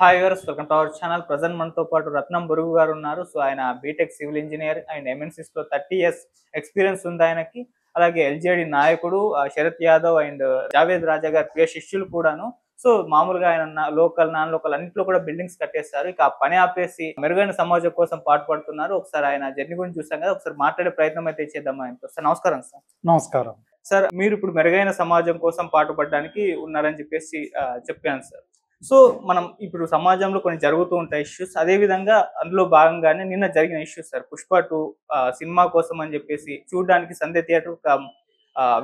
Hi viewers, welcome to our channel. Present మనతో పాటు రత్నం బురుగు గారు ఉన్నారు. సో ఆయన B Tech civil engineer and MNCs లో 30 ఇయర్స్ ఎక్స్పీరియన్స్ ఉంది ఆయనకి. అలాగే ఎల్జేడి నాయకుడు శరత్ యాదవ్ అండ్ జావేద్ రాజా గారి ప్రియ శిష్యులు కూడాను. సో మామూలుగా ఆయన లోకల్ నాన్ లోకల్ అన్నింటిలో కూడా బిల్డింగ్స్ కట్టేస్తారు. ఇక ఆ పని ఆపేసి మెరుగైన సమాజం కోసం పాటుపడుతున్నారు. ఒకసారి ఆయన జర్నీ గురించి చూసాం కదా, ఒకసారి మాట్లాడే ప్రయత్నం అయితే చేద్దాం ఆయనతో. సార్ నమస్కారం. సార్ నమస్కారం. సార్ మీరు ఇప్పుడు మెరుగైన సమాజం కోసం పాటుపడడానికి ఉన్నారని చెప్పేసి చెప్పాను సార్. సో మనం ఇప్పుడు సమాజంలో కొన్ని జరుగుతూ ఉంటాయి ఇష్యూస్. అదే విధంగా అందులో భాగంగానే నిన్న జరిగిన ఇష్యూస్ సార్. పుష్ప 2 సినిమా కోసం అని చెప్పేసి చూడడానికి సంధ్య థియేటర్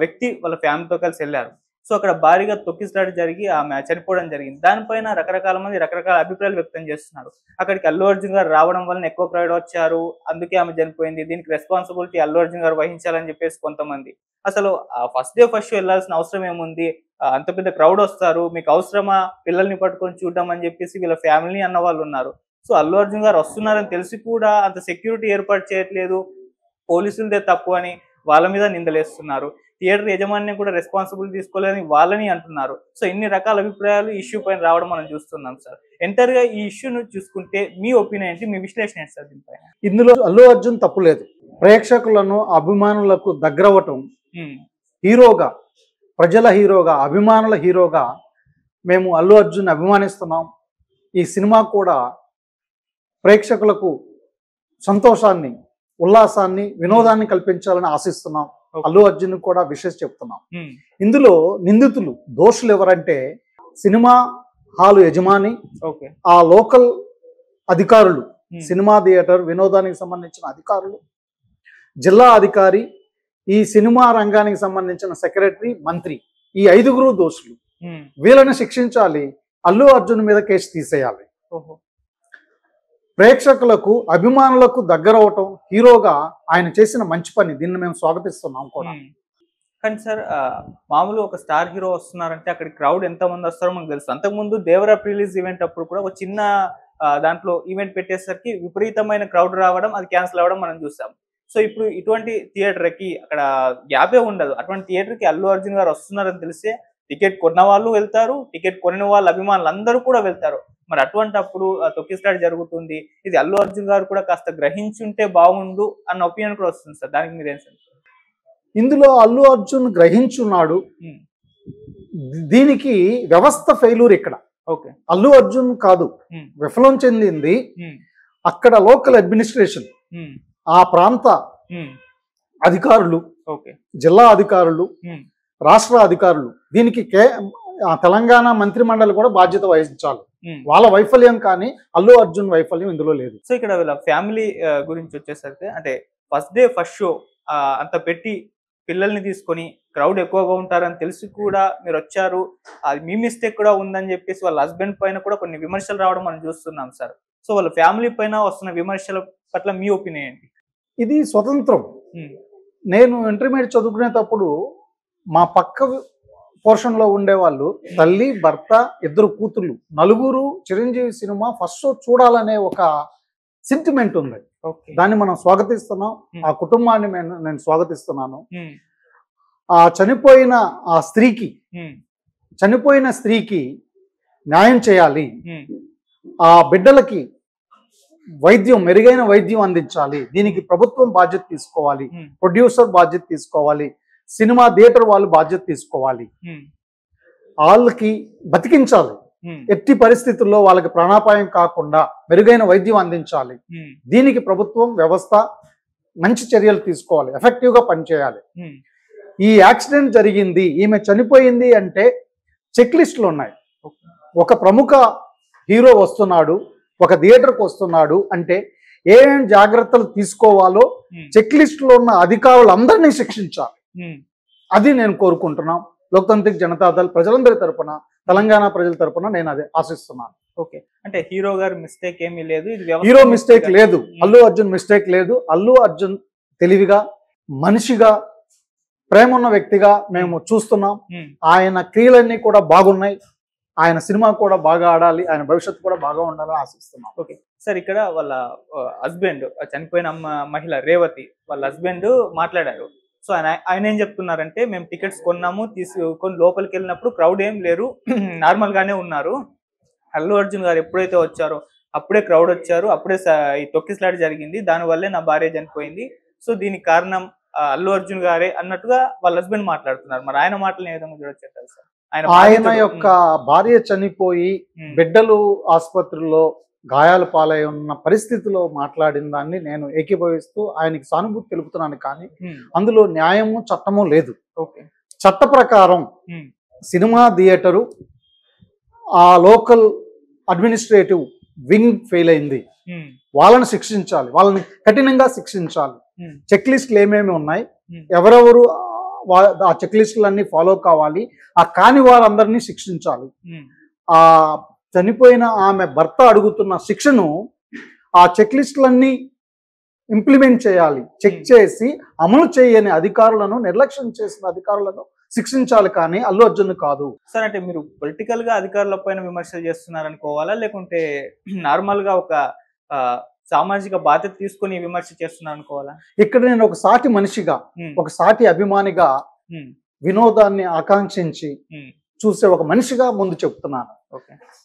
వ్యక్తి వాళ్ళ ఫ్యామిలీతో కలిసి వెళ్ళారు. సో అక్కడ భారీగా తొక్కిసలాట జరిగి ఆమె చనిపోవడం జరిగింది. దానిపైన రకరకాల మంది రకరకాల అభిప్రాయాలు వ్యక్తం చేస్తున్నారు. అక్కడికి అల్లు అర్జున్ గారు రావడం వలన ఎక్కువ ప్రైడ్ వచ్చారు, అందుకే ఆమె చనిపోయింది, దీనికి రెస్పాన్సిబిలిటీ అల్లు అర్జున్ గారు వహించాలని చెప్పేసి కొంతమంది. అసలు ఫస్ట్ డే ఫస్ట్ షో వెళ్ళాల్సిన అవసరం ఏముంది? అంత పెద్ద క్రౌడ్ వస్తారు, మీకు అవసరమా పిల్లల్ని పట్టుకొని చూడడం అని చెప్పేసి వీళ్ళ ఫ్యామిలీ అన్న వాళ్ళు ఉన్నారు. సో అల్లు అర్జున్ గారు వస్తున్నారని తెలిసి కూడా అంత సెక్యూరిటీ ఏర్పాటు చేయట్లేదు, పోలీసులదే తప్పు అని వాళ్ళ మీద నిందలేస్తున్నారు. థియేటర్ యజమాని కూడా రెస్పాన్సిబిలిటీ తీసుకోలేదని వాళ్ళని అంటున్నారు. సో ఇన్ని రకాల అభిప్రాయాలు ఇష్యూ పైన రావడం మనం చూస్తున్నాం సార్. ఎంటర్ గా ఈ ఇష్యూను చూసుకుంటే మీ ఒపీనియన్ ఏంటి, మీ విశ్లేషణ ఏంటి సార్ దీనిపైన? ఇందులో అల్లు అర్జున్ తప్పు లేదు. ప్రేక్షకులను అభిమానులకు దగ్గరవటం, హీరోగా, ప్రజల హీరోగా, అభిమానుల హీరోగా మేము అల్లు అర్జున్ అభిమానిస్తున్నాం. ఈ సినిమా కూడా ప్రేక్షకులకు సంతోషాన్ని, ఉల్లాసాన్ని, వినోదాన్ని కల్పించాలని ఆశిస్తున్నాం. అల్లు అర్జున్ కూడా విషెస్ చెప్తున్నాం. ఇందులో నిందితులు, దోషులు ఎవరంటే సినిమా హాలు యజమాని, ఆ లోకల్ అధికారులు, సినిమా థియేటర్ వినోదానికి సంబంధించిన అధికారులు, జిల్లా అధికారి, ఈ సినిమా రంగానికి సంబంధించిన సెక్రటరీ, మంత్రి, ఈ 5గురు దోషులు. వీళ్ళని శిక్షించాలి, అల్లు అర్జున్ మీద కేసు తీసేయాలి. ప్రేక్షకులకు, అభిమానులకు దగ్గర అవటం హీరోగా ఆయన చేసిన మంచి పని. దీన్ని మేము స్వాగతిస్తున్నాం కూడా. కానీ సార్ మామూలు ఒక స్టార్ హీరో వస్తున్నారంటే అక్కడికి క్రౌడ్ ఎంత మంది వస్తారో మనకు తెలుసు. అంతకుముందు దేవరా రిలీజ్ ఈవెంట్ అప్పుడు కూడా ఒక చిన్న దాంట్లో ఈవెంట్ పెట్టేసరికి విపరీతమైన క్రౌడ్ రావడం, అది క్యాన్సిల్ అవ్వడం మనం చూసాం. సో ఇప్పుడు ఇటువంటి థియేటర్కి అక్కడ గ్యాపే ఉండదు. అటువంటి థియేటర్కి అల్లు అర్జున్ గారు వస్తున్నారని తెలిస్తే టికెట్ కొన్న వాళ్ళు వెళ్తారు, టికెట్ కొనిన వాళ్ళ అభిమానులు అందరూ కూడా వెళ్తారు. మరి అటువంటప్పుడు తొక్కిసలాట జరుగుతుంది, ఇది అల్లు అర్జున్ గారు కూడా కాస్త గ్రహించుంటే బాగుండు అన్న ఒపీనియన్ కూడా వస్తుంది సార్. దానికి మీరేం సార్? ఇందులో అల్లు అర్జున్ గ్రహించున్నాడు. దీనికి వ్యవస్థ ఫెయిల్యూర్ ఇక్కడ. అల్లు అర్జున్ కాదు విఫలం చెందింది, అక్కడ లోకల్ అడ్మినిస్ట్రేషన్, ఆ ప్రాంత అధికారులు, జిల్లా అధికారులు, రాష్ట్ర అధికారులు. దీనికి తెలంగాణ మంత్రి మండలి కూడా బాధ్యత వహించాలి. వాళ్ళ వైఫల్యం కానీ అల్లు అర్జున్ వైఫల్యం ఇందులో లేదు. సో ఇక్కడ వీళ్ళ ఫ్యామిలీ గురించి వచ్చేసరికి, అంటే ఫస్ట్ డే ఫస్ట్ షో అంత పెట్టి పిల్లల్ని తీసుకొని క్రౌడ్ ఎక్కువగా ఉంటారని తెలిసి కూడా మీరు వచ్చారు, అది మీ మిస్టేక్ కూడా ఉందని చెప్పేసి వాళ్ళ హస్బెండ్ పైన కూడా కొన్ని విమర్శలు రావడం మనం చూస్తున్నాం సార్. సో వాళ్ళ ఫ్యామిలీ పైన వస్తున్న విమర్శల పట్ల మీ ఒపీనియన్ ఏంటి? ఇది స్వతంత్రం. నేను ఇంటర్మీడియట్ చదువుకునేటప్పుడు మా పక్క పోర్షన్లో ఉండేవాళ్ళు తల్లి, భర్త, 2 కూతుర్లు, 4 చిరంజీవి సినిమా ఫస్ట్ షో చూడాలనే ఒక సెంటిమెంట్ ఉంది. దాన్ని మనం స్వాగతిస్తున్నాం. ఆ కుటుంబాన్ని నేను స్వాగతిస్తున్నాను. ఆ చనిపోయిన స్త్రీకి న్యాయం చేయాలి. ఆ బిడ్డలకి వైద్యం, మెరుగైన వైద్యం అందించాలి. దీనికి ప్రభుత్వం బాధ్యత తీసుకోవాలి, ప్రొడ్యూసర్ బాధ్యత తీసుకోవాలి, సినిమా థియేటర్ వాళ్ళు బాధ్యత తీసుకోవాలి. వాళ్ళకి బతికించాలి, ఎట్టి పరిస్థితుల్లో వాళ్ళకి ప్రాణాపాయం కాకుండా మెరుగైన వైద్యం అందించాలి. దీనికి ప్రభుత్వం, వ్యవస్థ మంచి చర్యలు తీసుకోవాలి, ఎఫెక్టివ్గా పనిచేయాలి. ఈ యాక్సిడెంట్ జరిగింది, ఈమె చనిపోయింది అంటే చెక్ లిస్టులు ఉన్నాయి. ఒక ప్రముఖ హీరో వస్తున్నాడు, ఒక థియేటర్కి వస్తున్నాడు అంటే ఏమేం జాగ్రత్తలు తీసుకోవాలో చెక్ లిస్టులో ఉన్న అధికారులందరినీ శిక్షించాలి. అది నేను కోరుకుంటున్నాం. లోక్తాంత్రిక్ జనతాదళ్ ప్రజలందరి తరపున, తెలంగాణ ప్రజల తరపున నేను అదే ఆశిస్తున్నాను. అంటే హీరో గారు మిస్టేక్ ఏమీ లేదు, హీరో మిస్టేక్ లేదు, అల్లు అర్జున్ మిస్టేక్ లేదు. అల్లు అర్జున్ తెలివిగా, మనిషిగా, ప్రేమ ఉన్న వ్యక్తిగా మేము చూస్తున్నాం. ఆయన క్రియలన్నీ కూడా బాగున్నాయి. ఆయన సినిమా కూడా బాగా ఆడాలి, ఆయన భవిష్యత్తు కూడా బాగా ఉండాలని ఆశిస్తున్నాం. సార్ ఇక్కడ వాళ్ళ హస్బెండ్, చనిపోయిన మహిళ రేవతి వాళ్ళ హస్బెండ్ మాట్లాడారు. సో ఆయన ఏం చెప్తున్నారంటే, మేము టికెట్స్ కొన్నాము, తీసుకొని లోపలికి వెళ్ళినప్పుడు క్రౌడ్ ఏం లేరు, నార్మల్ గానే ఉన్నారు, అల్లు అర్జున్ గారు ఎప్పుడైతే వచ్చారో అప్పుడే క్రౌడ్ వచ్చారు, అప్పుడే ఈ తొక్కిసలాట జరిగింది, దానివల్లే నా భార్య చనిపోయింది, సో దీనికి కారణం అల్లు అర్జున్ గారే అన్నట్టుగా వాళ్ళ హస్బెండ్ మాట్లాడుతున్నారు. మరి ఆయన మాటలు ఏ విధంగా చూడొచ్చు సార్? ఆయన యొక్క భార్య చనిపోయి బిడ్డలు ఆసుపత్రిలో గాయాల పాలై ఉన్న పరిస్థితిలో మాట్లాడిన దాన్ని నేను ఏకీభవిస్తూ ఆయనకి సానుభూతి తెలుపుతున్నాను. కానీ అందులో న్యాయము చట్టము లేదు. చట్ట ప్రకారం సినిమా థియేటరు ఆ లోకల్ అడ్మినిస్ట్రేటివ్ వింగ్ ఫెయిల్ అయింది, వాళ్ళని శిక్షించాలి, వాళ్ళని కఠినంగా శిక్షించాలి. చెక్ లిస్టులు ఏమేమి ఉన్నాయి, ఎవరెవరు ఆ చెక్ లిస్టులన్నీ ఫాలో కావాలి, ఆ కాని వారందరినీ శిక్షించాలి. ఆ చనిపోయిన ఆమె భర్త అడుగుతున్న శిక్షను ఆ చెక్ లిస్టులన్నీ ఇంప్లిమెంట్ చేయాలి, చెక్ చేసి అమలు చేయని అధికారులను, నిర్లక్ష్యం చేసిన అధికారులను శిక్షించాలి, కానీ అల్లు అర్జున్ కాదు. సార్ అంటే మీరు పొలిటికల్ గా అధికారుల పైన విమర్శలు చేస్తున్నారు అనుకోవాలా, లేకుంటే నార్మల్ గా ఒక సామాజిక బాధ్యత తీసుకుని విమర్శ చేస్తున్నారు అనుకోవాలా? ఇక్కడ నేను ఒక సాటి మనిషిగా, ఒక సాటి అభిమానిగా, వినోదాన్ని ఆకాంక్షించి చూసే ఒక మనిషిగా ముందు చెప్తున్నాను.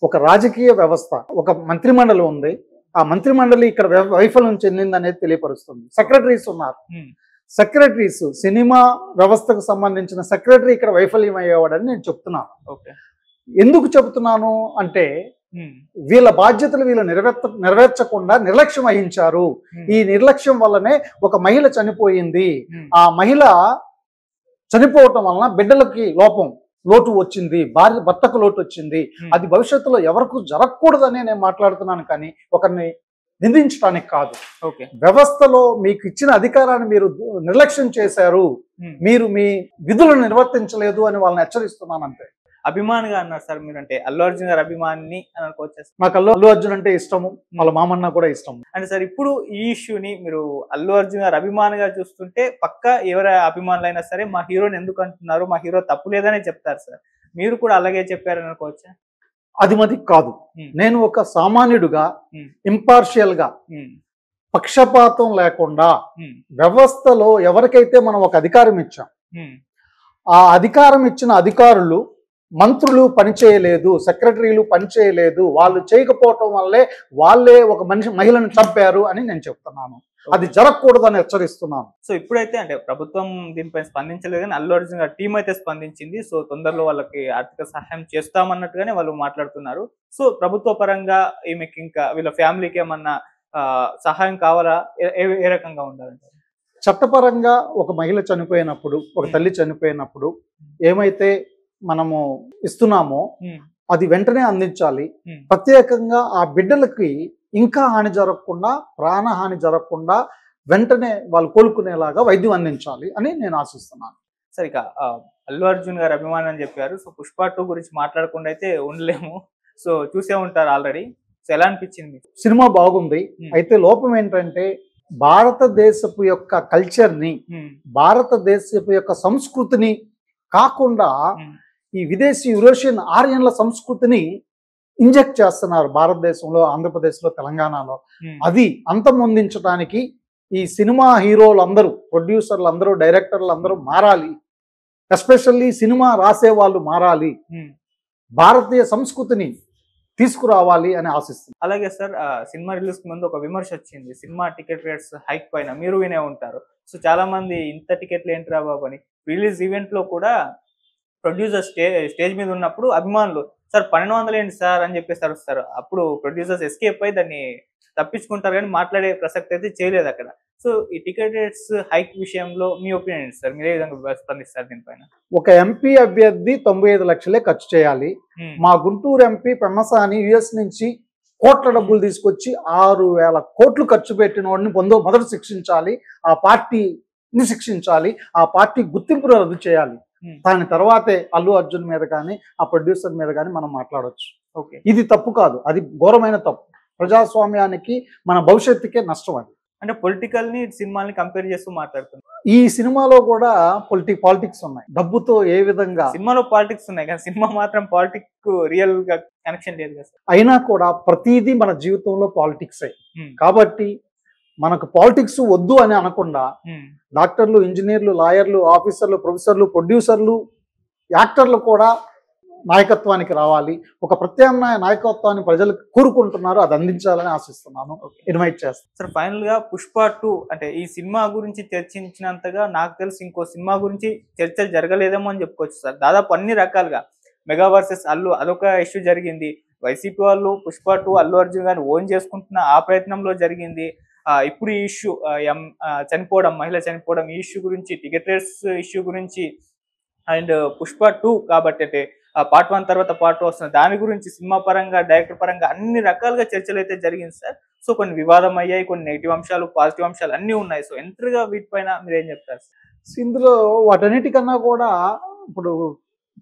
ఒక రాజకీయ వ్యవస్థ, ఒక మంత్రిమండలి ఉంది, ఆ మంత్రిమండలి ఇక్కడ వైఫల్యం చెందింది అనేది తెలియపరుస్తుంది. సెక్రటరీస్ ఉన్నారు, సెక్రటరీస్, సినిమా వ్యవస్థకు సంబంధించిన సెక్రటరీ ఇక్కడ వైఫల్యం అయ్యేవాడని నేను చెప్తున్నాను. ఎందుకు చెబుతున్నాను అంటే వీళ్ళ బాధ్యతలు వీళ్ళు నెరవేర్చకుండా నిర్లక్ష్యం వహించారు. ఈ నిర్లక్ష్యం వల్లనే ఒక మహిళ చనిపోయింది. ఆ మహిళ చనిపోవటం వలన బిడ్డలకి లోటు వచ్చింది, భర్తకు లోటు వచ్చింది. అది భవిష్యత్తులో ఎవరికి జరగకూడదని నేను మాట్లాడుతున్నాను, కానీ ఒకరిని నిందించడానికి కాదు. వ్యవస్థలో మీకు ఇచ్చిన అధికారాన్ని మీరు నిర్లక్ష్యం చేశారు, మీరు మీ విధులను నిర్వర్తించలేదు అని వాళ్ళని హెచ్చరిస్తున్నాను అంతే. అభిమానిగా అన్నారు సార్ మీరు, అంటే అల్లు అర్జున్ గారు అభిమాని అని అనుకోవచ్చు? నాకు అల్లు అర్జున్ అంటే ఇష్టము, వాళ్ళ మామన్న కూడా ఇష్టం. అంటే సార్ ఇప్పుడు ఈ ఇష్యూని మీరు అల్లు అర్జున్ గారు అభిమానిగా చూస్తుంటే పక్క ఎవరి అభిమానులైనా సరే మా హీరోని ఎందుకు అంటున్నారు, మా హీరో తప్పు లేదనే చెప్తారు సార్. మీరు కూడా అలాగే చెప్పారని అనుకోవచ్చా? అది మది కాదు. నేను ఒక సామాన్యుడుగా, ఇంపార్షియల్ గా, పక్షపాతం లేకుండా వ్యవస్థలో ఎవరికైతే మనం ఒక అధికారం ఇచ్చాం, ఆ అధికారం ఇచ్చిన అధికారులు, మంత్రులు పనిచేయలేదు, సెక్రటరీలు పనిచేయలేదు, వాళ్ళు చేయకపోవటం వల్లే వాళ్ళే ఒక మహిళను చంపారు అని నేను చెప్తున్నాను. అది జరగకూడదని హెచ్చరిస్తున్నాను. సో ఇప్పుడైతే అంటే ప్రభుత్వం దీనిపై స్పందించలేదు, కానీ అల్లు అర్జున్ గారి టీం అయితే స్పందించింది. సో తొందరలో వాళ్ళకి ఆర్థిక సహాయం చేస్తామన్నట్టుగానే వాళ్ళు మాట్లాడుతున్నారు. సో ప్రభుత్వ పరంగా ఈమెకి ఇంకా వీళ్ళ ఫ్యామిలీకి ఏమన్నా సహాయం కావాలా, ఏ రకంగా ఉండాలంటారు? చట్టపరంగా ఒక మహిళ చనిపోయినప్పుడు, ఒక తల్లి చనిపోయినప్పుడు ఏమైతే మనము ఇస్తున్నామో అది వెంటనే అందించాలి. ప్రత్యేకంగా ఆ బిడ్డలకి ఇంకా హాని జరగకుండా, ప్రాణహాని జరగకుండా వెంటనే వాళ్ళు కోలుకునేలాగా వైద్యం అందించాలి అని నేను ఆశిస్తున్నాను. సరే, ఇక అల్లు అర్జున్ గారు అభిమానం అని చెప్పారు. సో పుష్ప 2 గురించి మాట్లాడకుండా అయితే ఉండలేము. సో చూసే ఉంటారు ఆల్రెడీ. సో ఎలా అనిపించింది? సినిమా బాగుంది. అయితే లోపం ఏంటంటే భారతదేశపు యొక్క కల్చర్ని, భారతదేశపు యొక్క సంస్కృతిని కాకుండా ఈ విదేశీ యూరోషియన్ ఆర్యన్ల సంస్కృతిని ఇంజెక్ట్ చేస్తున్నారు భారతదేశంలో, ఆంధ్రప్రదేశ్లో, తెలంగాణలో. అది అంతమొందించడానికి ఈ సినిమా హీరోలందరూ, ప్రొడ్యూసర్లు అందరూ, డైరెక్టర్లు అందరూ మారాలి. ఎస్పెషల్లీ సినిమా రాసే వాళ్ళు మారాలి, భారతీయ సంస్కృతిని తీసుకురావాలి అని ఆశిస్తుంది. అలాగే సార్, సినిమా రిలీజ్ కి ముందు ఒక విమర్శ వచ్చింది, సినిమా టికెట్ రేట్స్ హైక్ పైన. మీరు వినే ఉంటారు. సో చాలా మంది ఇంత టికెట్లు ఏంటి రా బాబు అని. రిలీజ్ ఈవెంట్ లో కూడా ప్రొడ్యూసర్ స్టేజ్ మీద ఉన్నప్పుడు అభిమానులు సార్ 1200 ఏంటి సార్ అని చెప్పేసి అరుస్తారు. అప్పుడు ప్రొడ్యూసర్స్ ఎస్కేప్ అయి దాన్ని తప్పించుకుంటారు, కానీ మాట్లాడే ప్రసక్తి అయితే చేయలేదు అక్కడ. సో ఈ టికెట్ రేట్స్ హైక్ విషయంలో మీ ఒపీనియన్ ఏంటి సార్? మీరు ఏ విధంగా స్పందిస్తారు దీనిపైన? ఒక ఎంపీ అభ్యర్థి 95 లక్షలే ఖర్చు చేయాలి. మా గుంటూరు ఎంపీ పెమ్మసాని యుఎస్ నుంచి కోట్ల డబ్బులు తీసుకొచ్చి 6000 కోట్లు ఖర్చు పెట్టిన వాడిని మొదట శిక్షించాలి, ఆ పార్టీని శిక్షించాలి, ఆ పార్టీ గుర్తింపును రద్దు చేయాలి. దాని తర్వాతే అల్లు అర్జున్ మీద కానీ ఆ ప్రొడ్యూసర్ మీద కానీ మనం మాట్లాడవచ్చు. ఇది తప్పు కాదు, అది ఘోరమైన తప్పు. ప్రజాస్వామ్యానికి, మన భవిష్యత్తుకే నష్టం. అది అంటే పొలిటికల్ ని సినిమాని కంపేర్ చేస్తూ మాట్లాడుతున్నారు. ఈ సినిమాలో కూడా పాలిటిక్స్ ఉన్నాయి. డబ్బుతో ఏ విధంగా సినిమాలో పాలిటిక్స్ ఉన్నాయి, కానీ సినిమా మాత్రం పాలిటిక్స్ రియల్ గా కనెక్షన్ లేదు కదా. అయినా కూడా ప్రతిదీ మన జీవితంలో పాలిటిక్స్. కాబట్టి మనకు పాలిటిక్స్ వద్దు అని అనకుండా డాక్టర్లు, ఇంజనీర్లు, లాయర్లు, ఆఫీసర్లు, ప్రొఫెసర్లు, ప్రొడ్యూసర్లు, యాక్టర్లు కూడా నాయకత్వానికి రావాలి, ఒక ప్రత్యామ్నాయ నాయకత్వాన్ని ప్రజలు కోరుకుంటున్నారు, అది అందించాలని ఆశిస్తున్నాను, ఇన్వైట్ చేస్తాను. సార్ ఫైనల్ గా పుష్ప 2 అంటే ఈ సినిమా గురించి చర్చించినంతగా నాకు తెలిసి ఇంకో సినిమా గురించి చర్చలు జరగలేదేమో అని చెప్పుకోవచ్చు సార్. దాదాపు అన్ని రకాలుగా మెగా వర్సెస్ అల్లు అదొక ఇష్యూ జరిగింది. వైసీపీ వాళ్ళు పుష్ప 2 అల్లు అర్జున్ గారిని ఓన్ చేసుకుంటున్న ఆ ప్రయత్నంలో జరిగింది. ఇప్పుడు ఈ ఇష్యూ చనిపోవడం, మహిళ చనిపోవడం, ఈ ఇష్యూ గురించి, టికెట్ రేట్స్ ఇష్యూ గురించి, అండ్ పుష్ప 2 కాబట్టి అంటే పార్ట్ 1 తర్వాత పార్ట్ 2 వస్తుంది, దాని గురించి సినిమా పరంగా, డైరెక్టర్ పరంగా అన్ని రకాలుగా చర్చలు అయితే జరిగింది సార్. సో కొన్ని వివాదం అయ్యాయి, కొన్ని నెగిటివ్ అంశాలు, పాజిటివ్ అంశాలు అన్నీ ఉన్నాయి. సో ఎంతగా వీటిపైన మీరు ఏం చెప్తారు సార్? ఇందులో వాటన్నిటికన్నా కూడా ఇప్పుడు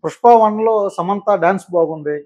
పుష్ప 1లో సమంత డాన్స్ బాగుంది,